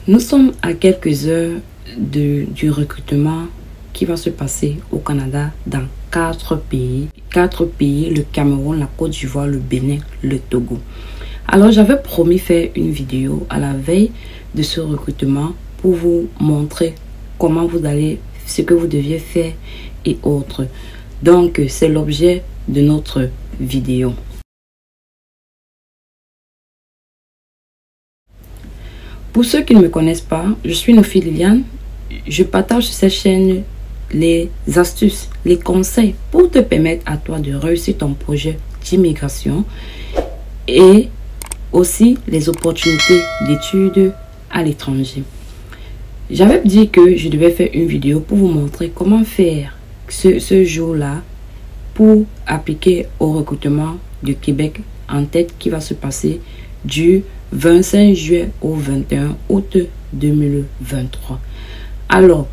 Nous sommes à quelques heures du recrutement qui va se passer au Canada dans 4 pays. 4 pays, le Cameroun, la Côte d'Ivoire, le Bénin, le Togo. Alors, j'avais promis faire une vidéo à la veille de ce recrutement pour vous montrer comment vous allez, ce que vous deviez faire et autres. Donc, c'est l'objet de notre vidéo. Pour ceux qui ne me connaissent pas, je suis Nofi Liliane. Je partage sur cette chaîne les astuces, les conseils pour te permettre à toi de réussir ton projet d'immigration et aussi les opportunités d'études à l'étranger. J'avais dit que je devais faire une vidéo pour vous montrer comment faire ce jour-là pour appliquer au recrutement de Québec en tête qui va se passer du 25 juillet au 21 août 2023. Alors,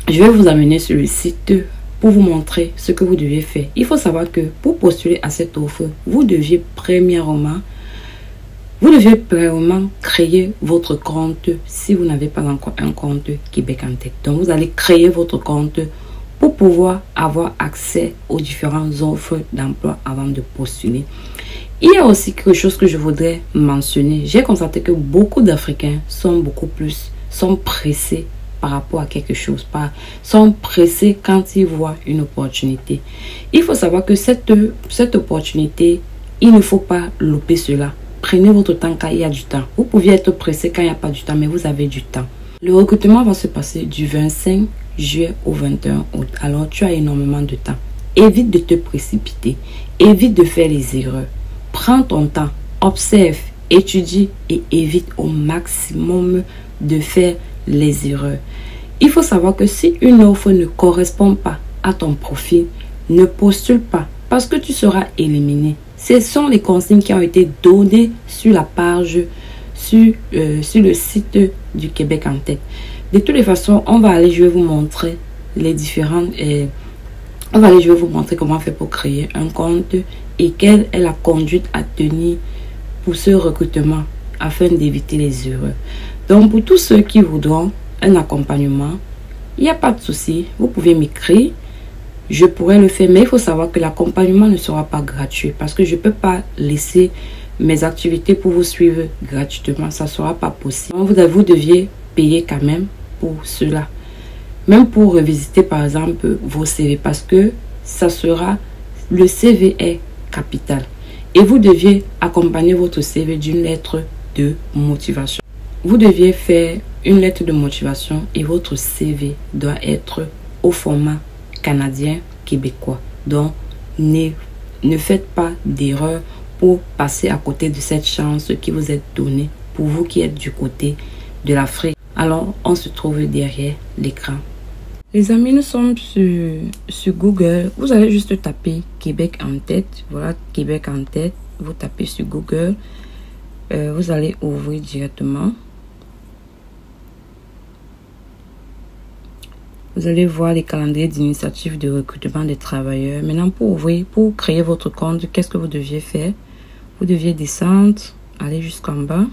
je vais vous amener sur le site pour vous montrer ce que vous devez faire. Il faut savoir que pour postuler à cette offre, vous deviez premièrement créer votre compte si vous n'avez pas encore un compte Québec en tête. Donc, vous allez créer votre compte pour pouvoir avoir accès aux différentes offres d'emploi avant de postuler. Il y a aussi quelque chose que je voudrais mentionner. J'ai constaté que beaucoup d'Africains sont pressés par rapport à quelque chose, sont pressés quand ils voient une opportunité. Il faut savoir que cette opportunité, il ne faut pas louper cela. Prenez votre temps quand il y a du temps. Vous pouviez être pressé quand il n'y a pas du temps, mais vous avez du temps. Le recrutement va se passer du 25 juillet au 21 août. Alors, tu as énormément de temps. Évite de te précipiter. Évite de faire les erreurs. Prends ton temps, observe, étudie et évite au maximum de faire les erreurs. Il faut savoir que si une offre ne correspond pas à ton profil, ne postule pas parce que tu seras éliminé. Ce sont les consignes qui ont été données sur la page, sur le site du Québec en tête. De toutes les façons, je vais vous montrer les différentes... je vais vous montrer comment faire pour créer un compte et quelle est la conduite à tenir pour ce recrutement afin d'éviter les erreurs. Donc, pour tous ceux qui voudront un accompagnement, il n'y a pas de souci. Vous pouvez m'écrire. Je pourrais le faire, mais il faut savoir que l'accompagnement ne sera pas gratuit parce que je ne peux pas laisser mes activités pour vous suivre gratuitement. Ça ne sera pas possible. Donc, vous deviez payer quand même pour cela. Même pour revisiter par exemple vos CV parce que le CV est capital. Et vous deviez accompagner votre CV d'une lettre de motivation. Vous deviez faire une lettre de motivation et votre CV doit être au format canadien québécois. Donc, ne faites pas d'erreur pour passer à côté de cette chance qui vous est donnée pour vous qui êtes du côté de l'Afrique. Alors, on se trouve derrière l'écran. Les amis, nous sommes sur Google. Vous allez juste taper Québec en tête. Voilà, Québec en tête. Vous tapez sur Google. Vous allez ouvrir directement. Vous allez voir les calendriers d'initiative de recrutement des travailleurs. Maintenant, pour créer votre compte, qu'est-ce que vous deviez faire? Vous deviez descendre, aller jusqu'en bas.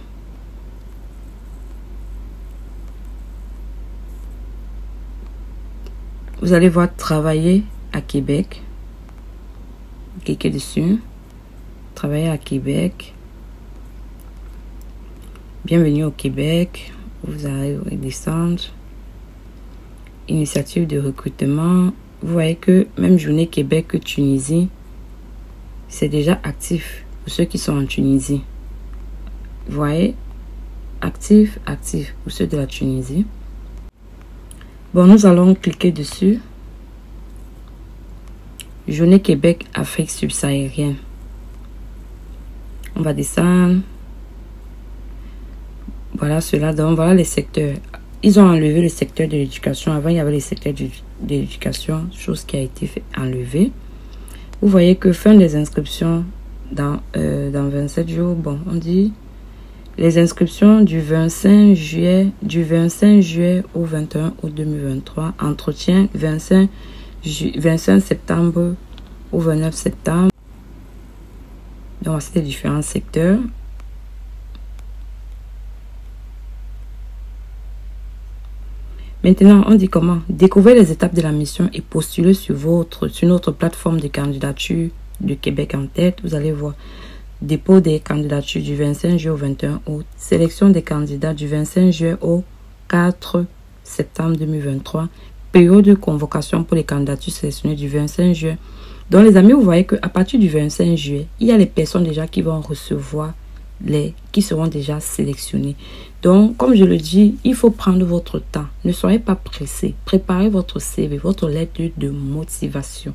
Vous allez voir travailler à Québec. Cliquez dessus. Travailler à Québec. Bienvenue au Québec. Vous allez descendre. Initiative de recrutement. Vous voyez que même journée Québec que Tunisie, c'est déjà actif pour ceux qui sont en Tunisie. Vous voyez, actif pour ceux de la Tunisie. Bon, nous allons cliquer dessus. Journée Québec, Afrique subsaharienne. On va descendre. Voilà cela. Donc, voilà les secteurs. Ils ont enlevé le secteur de l'éducation. Avant, il y avait le secteur de l'éducation, chose qui a été enlevée. Vous voyez que fin des inscriptions dans 27 jours. Bon, on dit les inscriptions du 25 juillet au 21 août 2023. Entretien 25 septembre au 29 septembre. Donc, c'est les différents secteurs. Maintenant, on dit comment? Découvrez les étapes de la mission et postulez sur notre plateforme de candidature de Québec en tête. Vous allez voir dépôt des candidatures du 25 juillet au 21 août, sélection des candidats du 25 juillet au 4 septembre 2023, période de convocation pour les candidatures sélectionnées du 25 juillet. Donc les amis, vous voyez qu'à partir du 25 juillet, il y a les personnes déjà qui vont recevoir qui seront déjà sélectionnés. Donc, comme je le dis, il faut prendre votre temps. Ne soyez pas pressés. Préparez votre CV, votre lettre de motivation.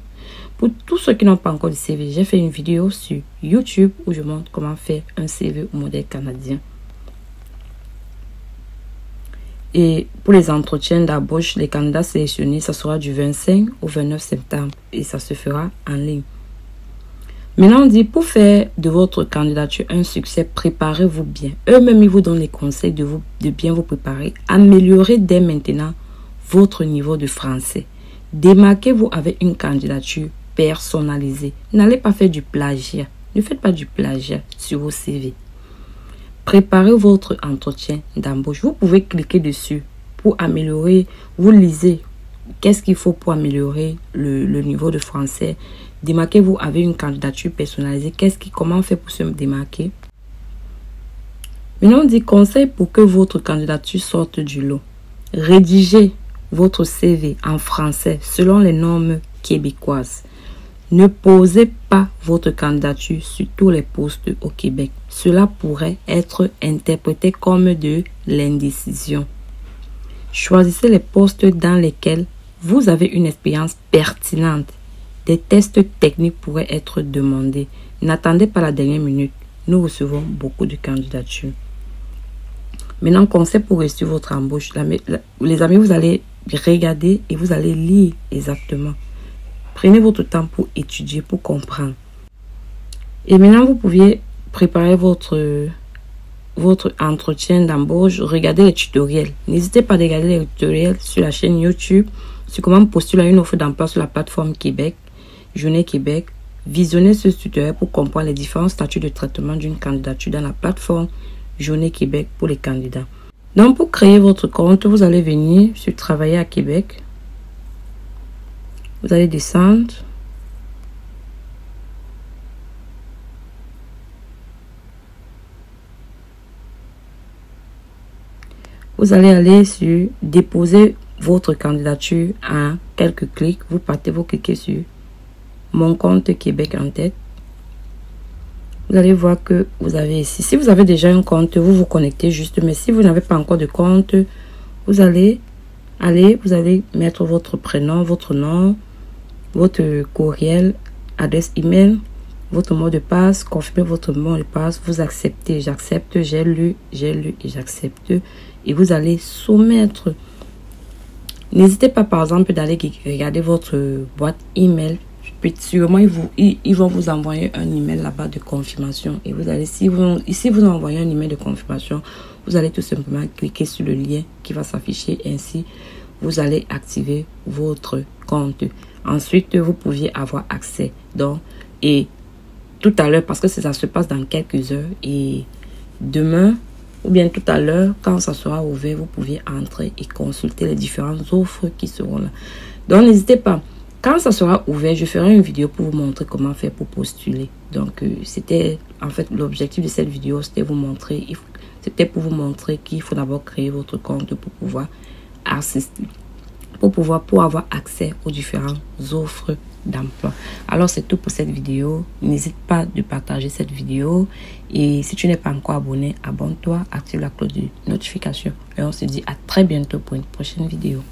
Pour tous ceux qui n'ont pas encore de CV, j'ai fait une vidéo sur YouTube où je montre comment faire un CV au modèle canadien. Et pour les entretiens d'embauche, les candidats sélectionnés, ça sera du 25 au 29 septembre et ça se fera en ligne. Maintenant, on dit, pour faire de votre candidature un succès, préparez-vous bien. Eux-mêmes, ils vous donnent les conseils de bien vous préparer. Améliorez dès maintenant votre niveau de français. Démarquez-vous avec une candidature personnalisée. N'allez pas faire du plagiat. Ne faites pas du plagiat sur vos CV. Préparez votre entretien d'embauche. Vous pouvez cliquer dessus pour améliorer. Vous lisez qu'est-ce qu'il faut pour améliorer le niveau de français. Démarquez-vous avec une candidature personnalisée. Comment on fait pour se démarquer? Maintenant, on dit conseil pour que votre candidature sorte du lot. Rédigez votre CV en français selon les normes québécoises. Ne posez pas votre candidature sur tous les postes au Québec. Cela pourrait être interprété comme de l'indécision. Choisissez les postes dans lesquels vous avez une expérience pertinente. Des tests techniques pourraient être demandés. N'attendez pas la dernière minute. Nous recevons beaucoup de candidatures. Maintenant, conseil pour réussir votre embauche. Les amis, vous allez regarder et vous allez lire exactement. Prenez votre temps pour étudier, pour comprendre. Et maintenant, vous pouviez préparer votre entretien d'embauche. Regardez les tutoriels. N'hésitez pas à regarder les tutoriels sur la chaîne YouTube sur comment postuler à une offre d'emploi sur la plateforme Québec, Journée Québec. Visionnez ce tutoriel pour comprendre les différents statuts de traitement d'une candidature dans la plateforme Journée Québec pour les candidats. Donc, pour créer votre compte, vous allez venir sur Travailler à Québec. Vous allez descendre. Vous allez aller sur Déposer votre candidature en quelques clics. Vous cliquez sur Mon compte Québec en tête. Vous allez voir que vous avez ici. Si vous avez déjà un compte, vous vous connectez juste. Mais si vous n'avez pas encore de compte, vous allez mettre votre prénom, votre nom, votre courriel, adresse email, votre mot de passe, confirmez votre mot de passe, vous acceptez, j'accepte, j'ai lu et j'accepte. Et vous allez soumettre. N'hésitez pas par exemple d'aller regarder votre boîte email. Sûrement ils vont vous envoyer un email là-bas de confirmation. Et vous allez, si vous envoyez un email de confirmation, vous allez tout simplement cliquer sur le lien qui va s'afficher. Ainsi, vous allez activer votre compte. Ensuite, vous pouviez avoir accès. Donc, et tout à l'heure, parce que ça se passe dans quelques heures, et demain, ou bien tout à l'heure, quand ça sera ouvert, vous pouviez entrer et consulter les différentes offres qui seront là. Donc, n'hésitez pas. Quand ça sera ouvert, je ferai une vidéo pour vous montrer comment faire pour postuler. Donc, c'était, en fait, l'objectif de cette vidéo, c'était pour vous montrer qu'il faut d'abord créer votre compte pour pouvoir assister, pour avoir accès aux différentes offres d'emploi. Alors, c'est tout pour cette vidéo. N'hésite pas de partager cette vidéo. Et si tu n'es pas encore abonné, abonne-toi, active la cloche de notification. Et on se dit à très bientôt pour une prochaine vidéo.